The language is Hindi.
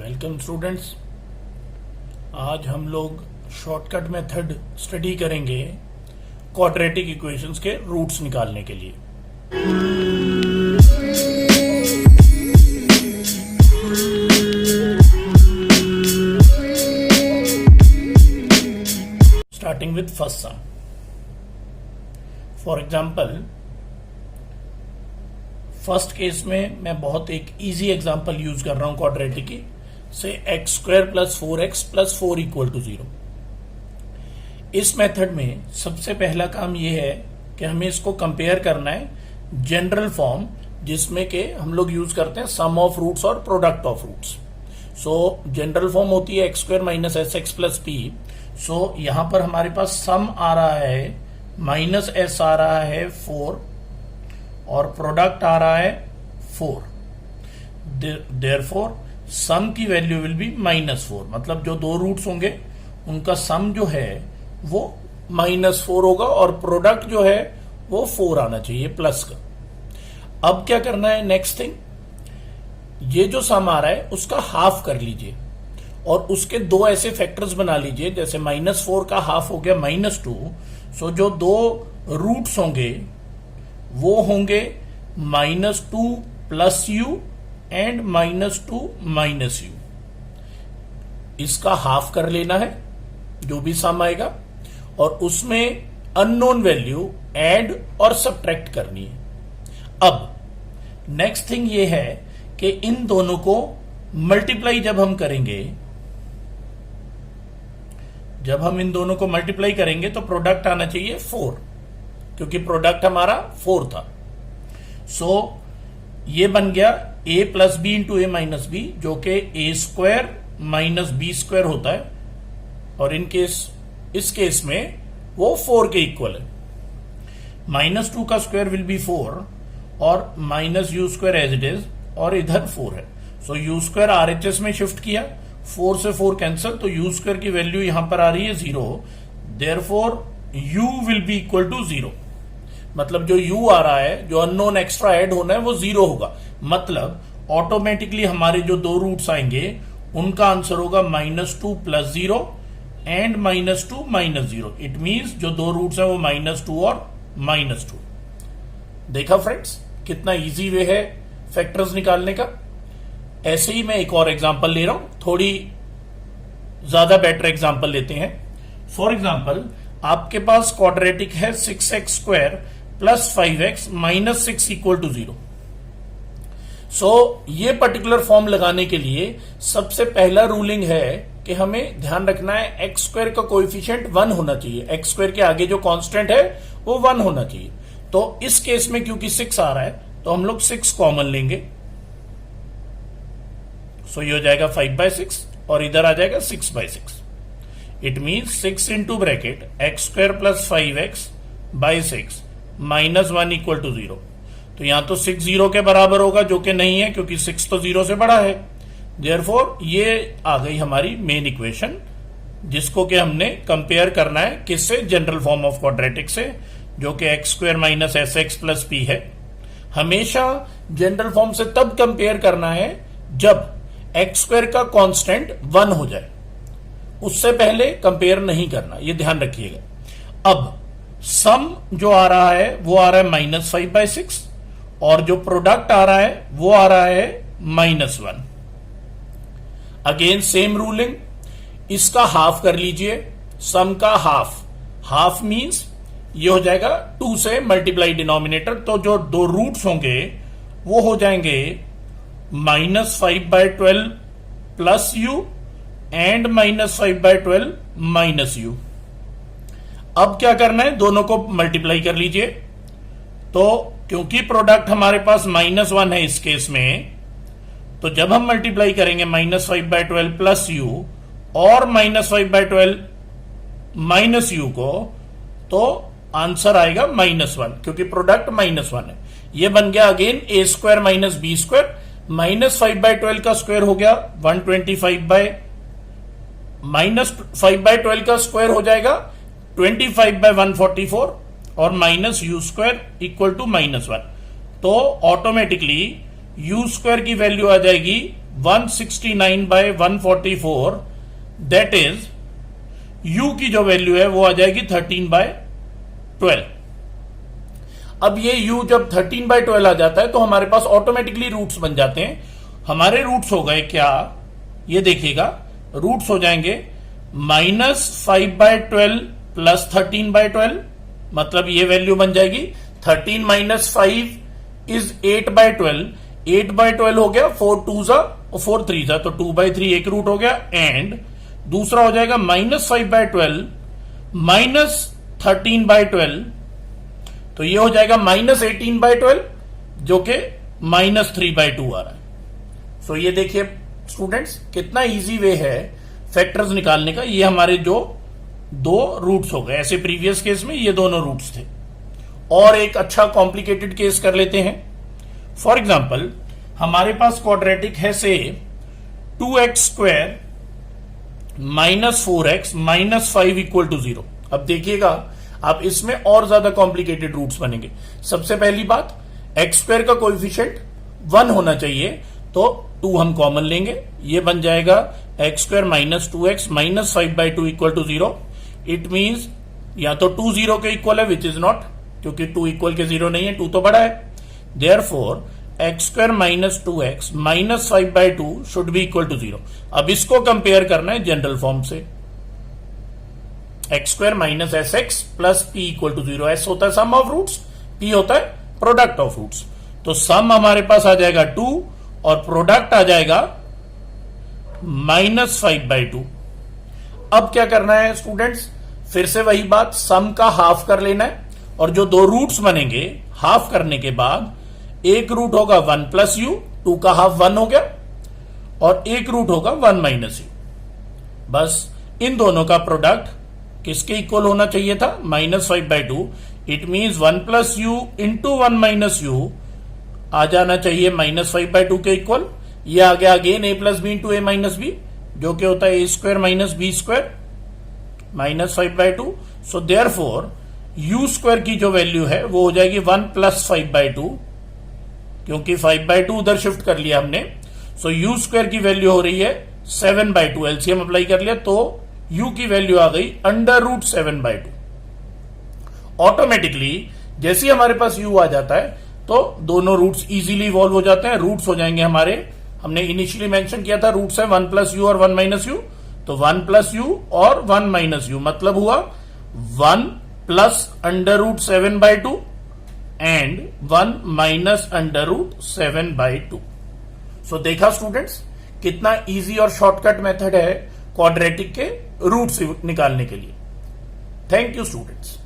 Welcome students. आज हम लोग शॉर्टकट मेथड स्टडी करेंगे क्वाड्रेटिक इक्वेशंस के रूट्स निकालने के लिए। Starting with first sum. For example, first case में मैं बहुत एक इजी एग्जांपल यूज कर रहा हूं क्वाड्रेटिक की, say x square plus 4x plus 4 equal to 0। इस मेथड में सबसे पहला काम यह है कि हमें इसको कंपेयर करना है जनरल फॉर्म, जिसमें के हम लोग यूज करते हैं सम ऑफ रूट्स और product of roots. So general form होती है X square minus S X plus P. So यहां पर हमारे पास सम आ रहा है माइनस एस आ रहा है 4 और प्रोडक्ट आ रहा है 4। देयरफॉर सम की वैल्यू विल बी -4, मतलब जो दो रूट्स होंगे उनका सम जो है वो -4 होगा और प्रोडक्ट जो है वो 4 आना चाहिए प्लस का। अब क्या करना है, नेक्स्ट थिंग, ये जो सम आ रहा है उसका हाफ कर लीजिए और उसके दो ऐसे फैक्टर्स बना लीजिए, जैसे -4 का हाफ हो गया -2। सो जो दो रूट्स होंगे वो होंगे -2 plus u and -2 minus u। इसका हाफ कर लेना है जो भी सम आएगा और उसमें अननोन वैल्यू ऐड और सब्ट्रैक्ट करनी है। अब नेक्स्ट थिंग ये है कि इन दोनों को मल्टीप्लाई जब हम करेंगे तो प्रोडक्ट आना चाहिए 4, क्योंकि प्रोडक्ट हमारा 4 था। सो ये बन गया a plus B into A minus B, जो कि A square minus B square होता है, और इस केस में वो 4 के इक्वल है। -2 का स्क्वायर विल बी 4 और minus U square as it is, और इधर 4 है। सो यू स्क्वायर आरएचएस में शिफ्ट किया, 4 से 4 कैंसिल, तो यू स्क्वायर की वैल्यू यहां पर आ रही है 0। Therefore u will be equal to 0, मतलब जो u आ रहा है, जो अननोन एक्स्ट्रा ऐड होना है वो 0 होगा। मतलब ऑटोमेटिकली हमारे जो दो रूट्स आएंगे उनका आंसर होगा -2 plus 0 and -2 minus 0। It means जो दो रूट्स हैं वो -2 और -2। देखा फ्रेंड्स, कितना इजी वे है फैक्टर्स निकालने का। ऐसे ही मैं एक और एग्जांपल ले रहा हूं, थोड़ी ज्यादा बेटर एग्जांपल लेते हैं। फॉर एग्जांपल, आपके पास क्वाड्रेटिक है 6x square plus 5x minus 6 equal to 0। So ये पर्टिकुलर फॉर्म लगाने के लिए सबसे पहला रूलिंग है कि हमें ध्यान रखना है एक्स स्क्वायर का कोएफिशिएंट 1 होना चाहिए। एक्स स्क्वायर के आगे जो कांस्टेंट है वो 1 होना चाहिए। तो इस केस में क्योंकि 6 आ रहा है तो हम लोग 6 कॉमन लेंगे। सो ये हो जाएगा 5/6 और इधर आ जाएगा 6/6। It means 6 into bracket x square plus 5x by 6 minus 1 equal to 0। तो यहां तो 6 0 के बराबर होगा, जो कि नहीं है क्योंकि 6 तो 0 से बड़ा है। देयरफॉर ये आ गई हमारी मेन इक्वेशन, जिसको कि हमने कंपेयर करना है किससे, जनरल फॉर्म ऑफ क्वाड्रेटिक से, जो कि x square minus S X plus P है। हमेशा जनरल फॉर्म से तब कंपेयर करना है जब एक्स स्क्वायर का कांस्टेंट 1 हो जाए, उससे पहले कंपेयर नहीं करना, ये ध्यान रखिएगा। अब सम जो आ रहा है वो आ रहा है -5/6 और जो प्रोडक्ट आ रहा है वो आ रहा है -1। अगेन सेम रूलिंग, इसका हाफ कर लीजिए, सम का हाफ मींस ये हो जाएगा 2 से मल्टीप्लाई डिनोमिनेटर, तो जो दो रूट्स होंगे वो हो जाएंगे -5/12 plus u and -5/12 minus u। अब क्या करना है, दोनों को मल्टीप्लाई कर लीजिए। तो क्योंकि प्रोडक्ट हमारे पास -1 है इस केस में, तो जब हम मल्टीप्लाई करेंगे -5/12 प्लस u और -5/12 माइनस u को, तो आंसर आएगा -1, क्योंकि प्रोडक्ट -1 है। ये बन गया again a square minus B square, -5/12 का स्क्वायर हो गया 125 -5/12 का स्क्वायर हो जाएगा 25/144 और minus U square equal to -1। तो ऑटोमेटिकली यू स्क्वायर की वैल्यू आ जाएगी 169 बाय 144, दैट इज u की जो वैल्यू है वो आ जाएगी 13 बाय 12। अब ये u जब 13 बाय 12 आ जाता है तो हमारे पास ऑटोमेटिकली रूट्स बन जाते हैं। हमारे रूट्स हो गए क्या, ये देखिएगा, रूट्स हो जाएंगे -5 बाय 12 प्लस 13 बाय 12, मतलब ये वैल्यू बन जाएगी 13 माइनस 5 इज 8 बाय 12, 8 बाय 12 हो गया, 4 2 जा और 4 3 जा, तो 2 बाय 3 एक रूट हो गया। एंड दूसरा हो जाएगा -5 बाय 12 माइनस 13 बाय 12, तो ये हो जाएगा -18 बाय 12 जो कि -3 बाय 2 आ रहा है। सो ये देखिए स्टूडेंट्स कितना इजी वे है फैक्टर्स निकालने का। ये हमारे जो दो रूट्स हो गए, ऐसे प्रीवियस केस में ये दोनों रूट्स थे। और एक अच्छा कॉम्प्लिकेटेड केस कर लेते हैं। फॉर एग्जाम्पल हमारे पास क्वाड्रेटिक है से 2x² minus 4x minus 5 equal to 0। अब देखिएगा आप इसमें और ज्यादा कॉम्प्लिकेटेड रूट्स बनेंगे। सबसे पहली बात, x² का कोएफिशिएंट 1 होना चाहिए, तो 2 हम कॉमन लेंगे, ये बन जाएगा x² minus 2x minus 5 by 2 equal to 0। It means या तो 2 0 के इक्वल है, विच इज नॉट, क्योंकि 2 इक्वल के 0 नहीं है, 2 तो बड़ा है। Therefore x² minus 2x minus 5 by 2 should be equal to 0। अब इसको कंपेयर करना है जनरल फॉर्म से, x² minus sx plus p equal to 0। s होता है सम ऑफ रूट्स, p होता है प्रोडक्ट ऑफ रूट्स। तो सम हमारे पास आ जाएगा 2 और प्रोडक्ट आ जाएगा -5 बाई 2। अब क्या करना है स्टूडेंट्स, फिर से वही बात, सम का हाफ कर लेना है और जो दो रूट्स बनेंगे हाफ करने के बाद एक रूट होगा 1 प्लस यू, 2 का हाफ 1 हो गया, और एक रूट होगा 1 माइनस यू। बस इन दोनों का प्रोडक्ट किसके इक्वल होना चाहिए था, -5 by 2। It means 1 plus U into 1 minus U आ जाना चाहिए -5 बाई 2 के इक्वल। ये आ गया again a plus B into A minus B, जो कि होता है a² minus b² -5 by 2। So therefore u² की जो वैल्यू है वो हो जाएगी 1 प्लस 5 बाई 2, क्योंकि 5 बाई 2 उधर शिफ्ट कर लिया हमने। सो u² की वैल्यू हो रही है 7 बाई 2। एलसीएम अप्लाई कर लिया तो u की वैल्यू आ गई √7 बाई 2। ऑटोमेटिकली जैसे ही हमारे पास u आ जाता है तो दोनों रूट्स इजीली इवॉल्व हो जाते हैं। रूट्स हो जाएंगे हमारे, हमने इनिशियली मेंशन किया था रूट्स है 1 प्लस यू और 1 माइनस यू, तो 1 प्लस यू और 1 माइनस यू मतलब हुआ 1 plus √7 by 2 and 1 minus √7 by 2। सो देखा स्टूडेंट्स कितना इजी और शॉर्टकट मेथड है क्वाड्रेटिक के रूट्स निकालने के लिए। Thank you students.